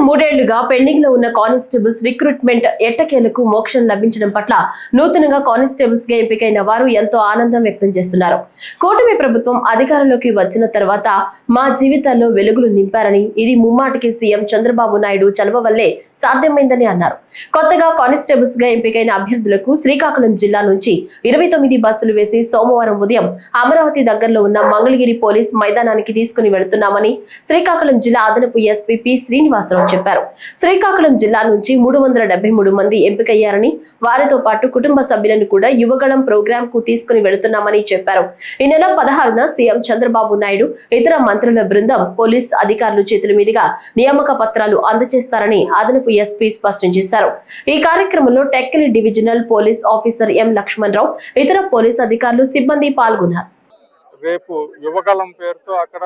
మూడేళ్లుగా పెండింగ్ లో ఉన్న కానిస్టేబుల్స్ రిక్రూట్మెంట్ ఎట్టకేలకు మోక్షం లభించడం పట్ల నూతనంగా కానిస్టేబుల్స్ గా ఎంపికైన వారు ఎంతో ఆనందం వ్యక్తం చేస్తున్నారు. కూటమి ప్రభుత్వం అధికారంలోకి వచ్చిన తర్వాత మా జీవితాల్లో వెలుగులు నింపారని, ఇది ముమ్మాటికి సీఎం చంద్రబాబు నాయుడు చలవ వల్లే సాధ్యమైందని అన్నారు. కొత్తగా కానిస్టేబుల్స్ గా ఎంపికైన అభ్యర్థులకు శ్రీకాకుళం జిల్లా నుంచి 29 బస్సులు వేసి సోమవారం ఉదయం అమరావతి దగ్గరలో ఉన్న మంగళగిరి పోలీస్ మైదానానికి తీసుకుని వెళుతున్నామని శ్రీకాకుళం జిల్లా అదనపు ఎస్పీ పి. శ్రీనివాసరావు చెప్పారు. శ్రీకాకుళం జిల్లా నుంచి 373 మంది ఎంపికయ్యారని, వారితో పాటు కుటుంబ సభ్యులను కూడా యువగళం ప్రోగ్రామ్ కు తీసుకుని వెళుతున్నామని చెప్పారు. ఈ నెల 16న సీఎం చంద్రబాబు నాయుడు ఇతర మంత్రుల బృందం పోలీస్ అధికారుల చేతుల మీదుగా నియామక పత్రాలు అందజేస్తారని అదనపు ఎస్పీ స్పష్టం చేశారు. ఈ కార్యక్రమంలో Tekkali divisional police officer M. Lakshman Rao, ఇతర పోలీస్ అధికారులు, సిబ్బంది పాల్గొన్నారు. రేపు యువగళం పేరుతో అక్కడ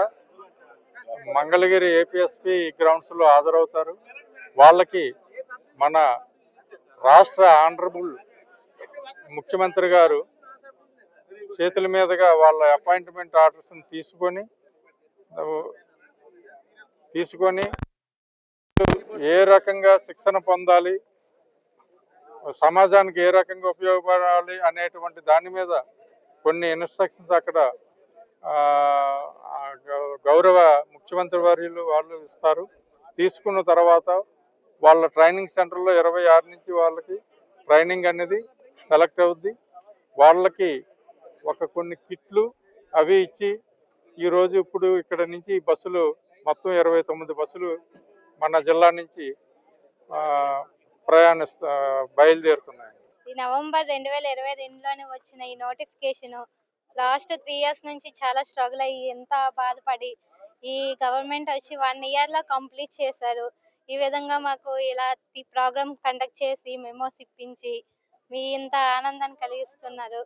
మంగళగిరి ఏపీఎస్పీ గ్రౌండ్స్ లో హాజరవుతారు. వాళ్ళకి మన రాష్ట్ర ఆనరబుల్ ముఖ్యమంత్రి గారు చేతుల మీదుగా వాళ్ళ అపాయింట్మెంట్ ఆర్డర్స్ తీసుకొని ఏ రకంగా శిక్షణ పొందాలి, సమాజానికి ఏ రకంగా ఉపయోగపడాలి అనేటువంటి దాని మీద కొన్ని ఇన్స్ట్రక్షన్స్ అక్కడ గౌరవ ముఖ్యమంత్రి వర్యులు వాళ్ళు ఇస్తారు. తీసుకున్న తర్వాత వాళ్ళ ట్రైనింగ్ సెంటర్లో 26 నుంచి వాళ్ళకి ట్రైనింగ్ అనేది సెలెక్ట్ అవుద్ది. వాళ్ళకి కొన్ని కిట్లు అవి ఇచ్చి ఈరోజు ఇప్పుడు ఇక్కడ నుంచి బస్సులు మొత్తం 29 బస్సులు మన జిల్లా నుంచి బయలుదేరుతున్నాయి. ఈ నవంబర్ 2022లోనే వచ్చిన ఈ నోటిఫికేషన్ లాస్ట్ 3 ఇయర్స్ నుంచి చాలా స్ట్రగుల్ అయ్యి ఎంత బాధపడి ఈ గవర్నమెంట్ వచ్చి 1 ఇయర్ లో కంప్లీట్ చేశారు. ఈ విధంగా మాకు ఇలా ఈ ప్రోగ్రామ్ కండక్ట్ చేసి మెమోస్ ఇప్పించి మీ ఇంత ఆనందాన్ని కలిగిస్తున్నారు.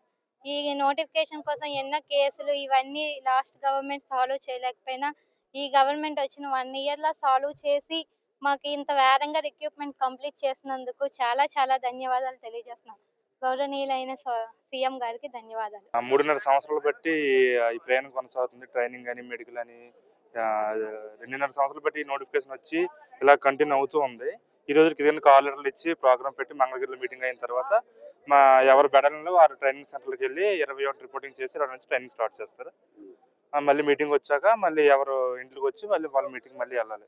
ఈ నోటిఫికేషన్ కోసం ఎన్నో కేసులు ఇవన్నీ లాస్ట్ గవర్నమెంట్ సాల్వ్ చేయలేకపోయినా ఈ గవర్నమెంట్ వచ్చిన 1 ఇయర్ లో సాల్వ్ చేసి మాకు ఇంత వేగంగా రిక్రూట్మెంట్ కంప్లీట్ చేసినందుకు చాలా చాలా ధన్యవాదాలు తెలియజేస్తున్నాం. గౌరవనీయులైన సీఎం గారికి ధన్యవాదాలు. 3.5 సంవత్సరాలు బట్టి ఈ ప్రయాణం కొనసాగుతుంది. ట్రైనింగ్ అని, మెడికల్ అని 2.5 సంవత్సరాలు బట్టి నోటిఫికేషన్ వచ్చి ఇలా కంటిన్యూ అవుతూ ఉంది. ఈ రోజుకి ఇదే కాల్ లెటర్లు ఇచ్చి ప్రోగ్రామ్ పెట్టి మంగళగిరిలో మీటింగ్ అయిన తర్వాత మా ఎవరి బెడల్లో వారు ట్రైనింగ్ సెంటర్కి వెళ్ళి 21 రిపోర్టింగ్ చేసి 2 నుంచి ట్రైనింగ్ స్టార్ట్ చేస్తారు. మళ్ళీ మీటింగ్ వచ్చాక మళ్ళీ ఎవరు ఇంటికి వచ్చి మళ్ళీ వాళ్ళ మీటింగ్ మళ్ళీ వెళ్ళాలి.